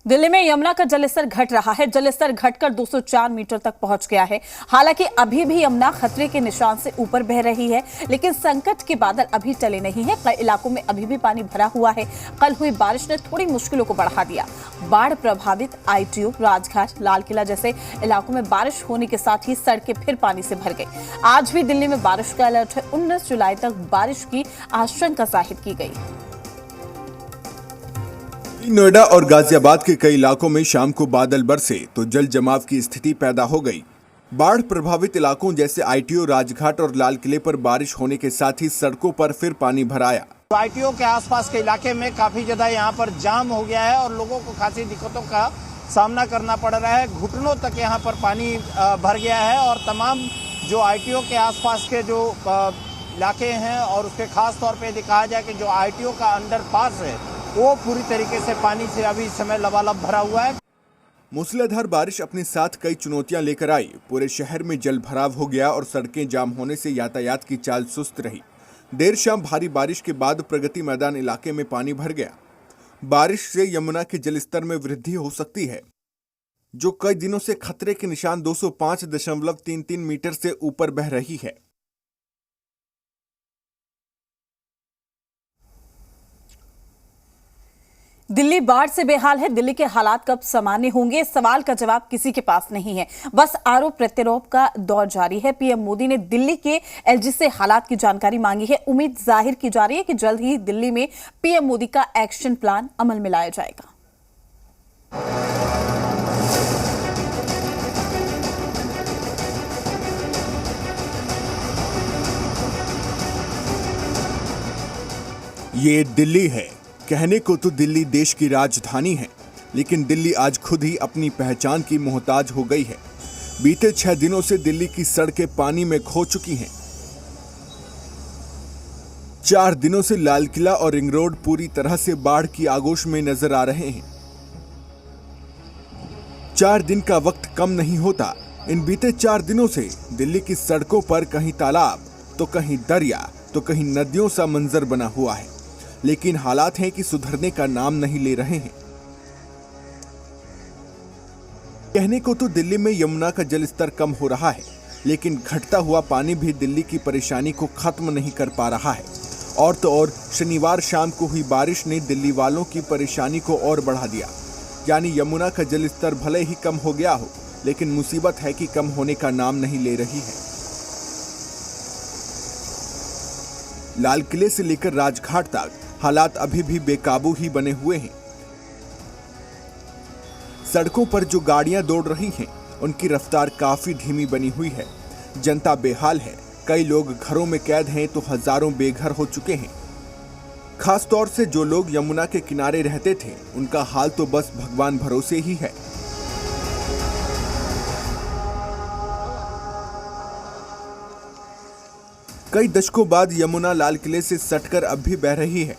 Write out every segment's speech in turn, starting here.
दिल्ली में यमुना का जलस्तर घट रहा है। जलस्तर घटकर 204 मीटर तक पहुंच गया है। हालांकि अभी भी यमुना खतरे के निशान से ऊपर बह रही है, लेकिन संकट के बादल अभी टले नहीं है। कई इलाकों में अभी भी पानी भरा हुआ है। कल हुई बारिश ने थोड़ी मुश्किलों को बढ़ा दिया। बाढ़ प्रभावित आईटीओ, राजघाट, लाल किला जैसे इलाकों में बारिश होने के साथ ही सड़कें फिर पानी से भर गई। आज भी दिल्ली में बारिश का अलर्ट है। 19 जुलाई तक बारिश की आशंका जाहिर की गई। नोएडा और गाजियाबाद के कई इलाकों में शाम को बादल बरसे तो जल जमाव की स्थिति पैदा हो गई। बाढ़ प्रभावित इलाकों जैसे आईटीओ, राजघाट और लाल किले पर बारिश होने के साथ ही सड़कों पर फिर पानी भर आया। आईटीओ के आसपास के इलाके में काफी ज्यादा यहाँ पर जाम हो गया है और लोगों को खासी दिक्कतों का सामना करना पड़ रहा है। घुटनों तक यहाँ पर पानी भर गया है और तमाम जो आईटीओ के आसपास के जो इलाके हैं और उसके खास तौर पे दिखाया जाए कि जो आईटीओ का अंडरपास है वो पूरी तरीके से पानी से अभी इस समय लबालब भरा हुआ है। मूसलाधार बारिश अपने साथ कई चुनौतियां लेकर आई। पूरे शहर में जल भराव हो गया और सड़कें जाम होने से यातायात की चाल सुस्त रही। देर शाम भारी बारिश के बाद प्रगति मैदान इलाके में पानी भर गया। बारिश से यमुना के जलस्तर में वृद्धि हो सकती है, जो कई दिनों से खतरे के निशान 205.33 मीटर से ऊपर बह रही है। दिल्ली बाढ़ से बेहाल है। दिल्ली के हालात कब सामान्य होंगे, सवाल का जवाब किसी के पास नहीं है। बस आरोप प्रत्यारोप का दौर जारी है। पीएम मोदी ने दिल्ली के एलजी से हालात की जानकारी मांगी है। उम्मीद जाहिर की जा रही है कि जल्द ही दिल्ली में पीएम मोदी का एक्शन प्लान अमल में लाया जाएगा। ये दिल्ली है। कहने को तो दिल्ली देश की राजधानी है, लेकिन दिल्ली आज खुद ही अपनी पहचान की मोहताज हो गई है। बीते 6 दिनों से दिल्ली की सड़कें पानी में खो चुकी हैं। 4 दिनों से लाल किला और रिंग रोड पूरी तरह से बाढ़ की आगोश में नजर आ रहे हैं। 4 दिन का वक्त कम नहीं होता। इन बीते 4 दिनों से दिल्ली की सड़कों पर कहीं तालाब तो कहीं दरिया तो कहीं नदियों सा मंजर बना हुआ है, लेकिन हालात हैं कि सुधरने का नाम नहीं ले रहे हैं। कहने को तो दिल्ली में यमुना का जलस्तर कम हो रहा है, लेकिन घटता हुआ पानी भी दिल्ली की परेशानी को खत्म नहीं कर पा रहा है। और तो और शनिवार शाम को हुई बारिश ने दिल्ली वालों की परेशानी को और बढ़ा दिया। यानी यमुना का जलस्तर भले ही कम हो गया हो, लेकिन मुसीबत है कि कम होने का नाम नहीं ले रही है। लाल किले से लेकर राजघाट तक हालात अभी भी बेकाबू ही बने हुए हैं। सड़कों पर जो गाड़ियां दौड़ रही हैं, उनकी रफ्तार काफी धीमी बनी हुई है। जनता बेहाल है। कई लोग घरों में कैद हैं तो हजारों बेघर हो चुके हैं। खास तौर से जो लोग यमुना के किनारे रहते थे, उनका हाल तो बस भगवान भरोसे ही है। कई दशकों बाद यमुना लाल किले से सटकर अब भी बह रही है।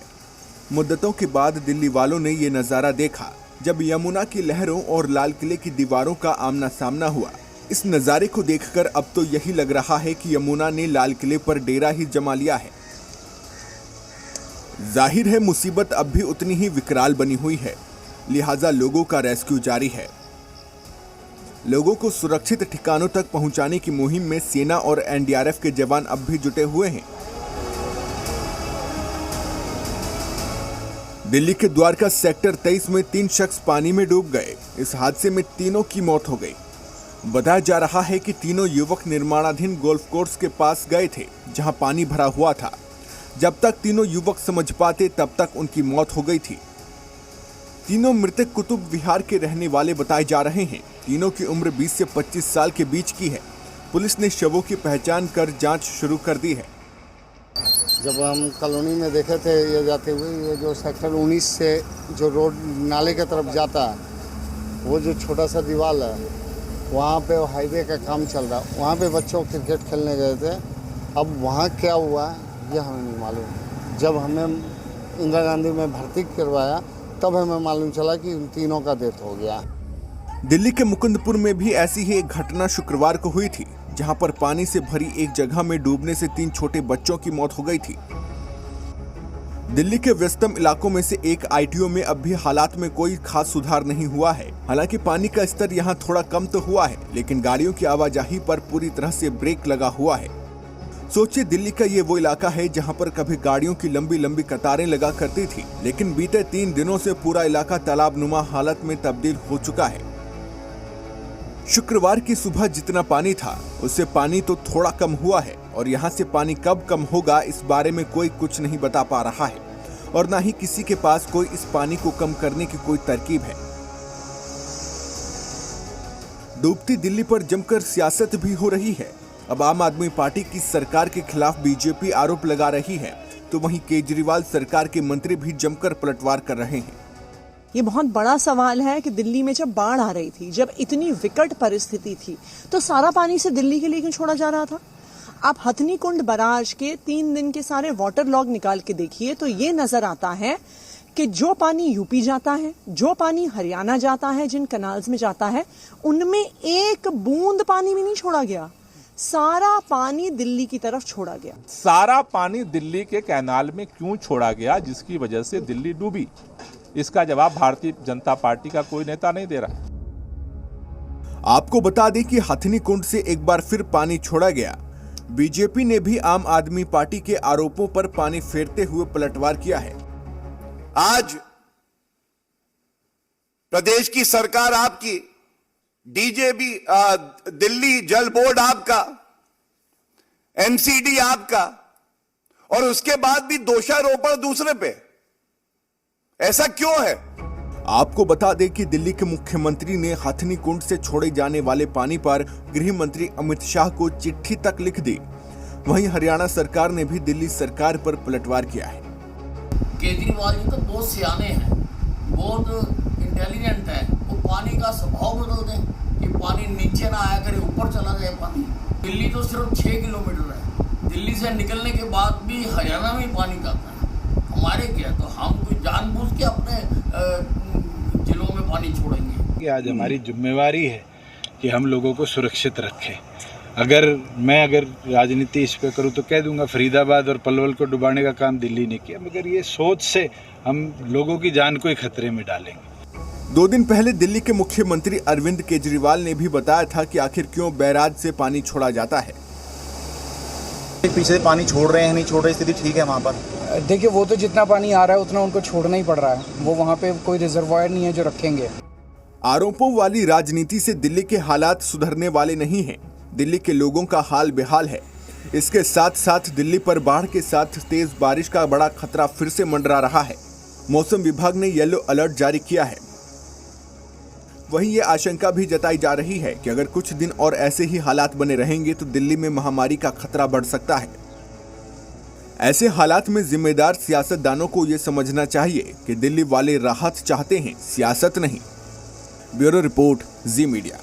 मुद्दतों के बाद दिल्ली वालों ने ये नजारा देखा जब यमुना की लहरों और लाल किले की दीवारों का आमना सामना हुआ। इस नजारे को देखकर अब तो यही लग रहा है कि यमुना ने लाल किले पर डेरा ही जमा लिया है। जाहिर है मुसीबत अब भी उतनी ही विकराल बनी हुई है, लिहाजा लोगों का रेस्क्यू जारी है। लोगों को सुरक्षित ठिकानों तक पहुंचाने की मुहिम में सेना और एनडीआरएफ के जवान अब भी जुटे हुए हैं। दिल्ली के द्वारका सेक्टर 23 में 3 शख्स पानी में डूब गए। इस हादसे में तीनों की मौत हो गई। बताया जा रहा है कि तीनों युवक निर्माणाधीन गोल्फ कोर्स के पास गए थे, जहां पानी भरा हुआ था। जब तक तीनों युवक समझ पाते तब तक उनकी मौत हो गई थी। तीनों मृतक कुतुब विहार के रहने वाले बताए जा रहे हैं। तीनों की उम्र 20 से 25 साल के बीच की है। पुलिस ने शवों की पहचान कर जांच शुरू कर दी है। जब हम कॉलोनी में देखे थे ये जाते हुए, ये जो सेक्टर 19 से जो रोड नाले की तरफ जाता है, वो जो छोटा सा दीवार है, वहाँ पे हाईवे का काम चल रहा है। वहाँ पे बच्चों क्रिकेट खेलने गए थे। अब वहाँ क्या हुआ ये हमें नहीं मालूम। जब हमें इंदिरा गांधी में भर्ती करवाया तब हमें मालूम चला कि उन तीनों का डेथ हो गया। दिल्ली के मुकुंदपुर में भी ऐसी ही एक घटना शुक्रवार को हुई थी, जहां पर पानी से भरी एक जगह में डूबने से 3 छोटे बच्चों की मौत हो गई थी। दिल्ली के व्यस्तम इलाकों में से एक आईटीओ में अब भी हालात में कोई खास सुधार नहीं हुआ है। हालांकि पानी का स्तर यहां थोड़ा कम तो हुआ है, लेकिन गाड़ियों की आवाजाही पर पूरी तरह से ब्रेक लगा हुआ है। सोचिए, दिल्ली का ये वो इलाका है जहां पर कभी गाड़ियों की लंबी लंबी कतारें लगा करती थी, लेकिन बीते 3 दिनों से पूरा इलाका तालाबनुमा हालत में तब्दील हो चुका है। शुक्रवार की सुबह जितना पानी था उससे पानी तो थोड़ा कम हुआ है, और यहाँ से पानी कब कम होगा इस बारे में कोई कुछ नहीं बता पा रहा है, और न ही किसी के पास कोई इस पानी को कम करने की कोई तरकीब है। डूबती दिल्ली पर जमकर सियासत भी हो रही है। अब आम आदमी पार्टी की सरकार के खिलाफ बीजेपी आरोप लगा रही है, तो वहीं केजरीवाल सरकार के मंत्री भी जमकर पलटवार कर रहे हैं। ये बहुत बड़ा सवाल है कि दिल्ली में जब बाढ़ आ रही थी, जब इतनी विकट परिस्थिति थी, तो सारा पानी से दिल्ली के लिए क्यों छोड़ा जा रहा था? आप हथनी कुंड बराज के 3 दिन के सारे वाटर लॉग निकाल के देखिए तो ये नजर आता है कि जो पानी यूपी जाता है, जो पानी हरियाणा जाता है, जिन कनाल्स में जाता है, उनमें एक बूंद पानी भी नहीं छोड़ा गया। सारा पानी दिल्ली की तरफ छोड़ा गया। सारा पानी दिल्ली के कैनाल में क्यों छोड़ा गया, जिसकी वजह से दिल्ली डूबी? इसका जवाब भारतीय जनता पार्टी का कोई नेता नहीं दे रहा। आपको बता दें कि हथनी कुंड से एक बार फिर पानी छोड़ा गया। बीजेपी ने भी आम आदमी पार्टी के आरोपों पर पानी फेरते हुए पलटवार किया है। आज प्रदेश की सरकार आपकी, डीजेबी दिल्ली जल बोर्ड आपका, एमसीडी आपका, और उसके बाद भी दोषारोपण दूसरे पे, ऐसा क्यों है? आपको बता दें कि दिल्ली के मुख्यमंत्री ने हथनी कुंड से छोड़े जाने वाले पानी पर गृह मंत्री अमित शाह को चिट्ठी तक लिख दी। वहीं हरियाणा सरकार ने भी दिल्ली सरकार पर पलटवार किया है। केजरीवाल जी तो बहुत सियाने हैं, बहुत इंटेलिजेंट है। वो पानी का स्वभाव बदल दें कि पानी नीचे ना आया करे, ऊपर चला जाए पानी। दिल्ली तो सिर्फ 6 किलोमीटर है, दिल्ली से निकलने के बाद भी हरियाणा में पानी जाता है। हमारे क्या, तो हम कोई जानबूझ के अपने जिलों में पानी छोड़ेंगे? आज हमारी जिम्मेवारी है कि हम लोगों को सुरक्षित रखें। अगर राजनीति इस पे करूँ तो कह दूंगा फरीदाबाद और पलवल को डुबाने का काम दिल्ली ने किया, मगर ये सोच से हम लोगों की जान को खतरे में डालेंगे। 2 दिन पहले दिल्ली के मुख्यमंत्री अरविंद केजरीवाल ने भी बताया था कि आखिर क्यों बैराज से पानी छोड़ा जाता है। पीछे से पानी छोड़ रहे हैं, नहीं छोड़ रहे, स्थिति ठीक है वहाँ पर? देखिए, वो तो जितना पानी आ रहा है उतना उनको छोड़ना ही पड़ रहा है। वो वहाँ पे कोई रिजर्वायर नहीं है जो रखेंगे। आरोपों वाली राजनीति से दिल्ली के हालात सुधरने वाले नहीं हैं। दिल्ली के लोगों का हाल बेहाल है। इसके साथ साथ दिल्ली पर बाढ़ के साथ तेज बारिश का बड़ा खतरा फिर से मंडरा रहा है। मौसम विभाग ने येलो अलर्ट जारी किया है। वहीं ये आशंका भी जताई जा रही है कि अगर कुछ दिन और ऐसे ही हालात बने रहेंगे तो दिल्ली में महामारी का खतरा बढ़ सकता है। ऐसे हालात में जिम्मेदार सियासतदानों को ये समझना चाहिए कि दिल्ली वाले राहत चाहते हैं, सियासत नहीं। ब्यूरो रिपोर्ट, जी मीडिया।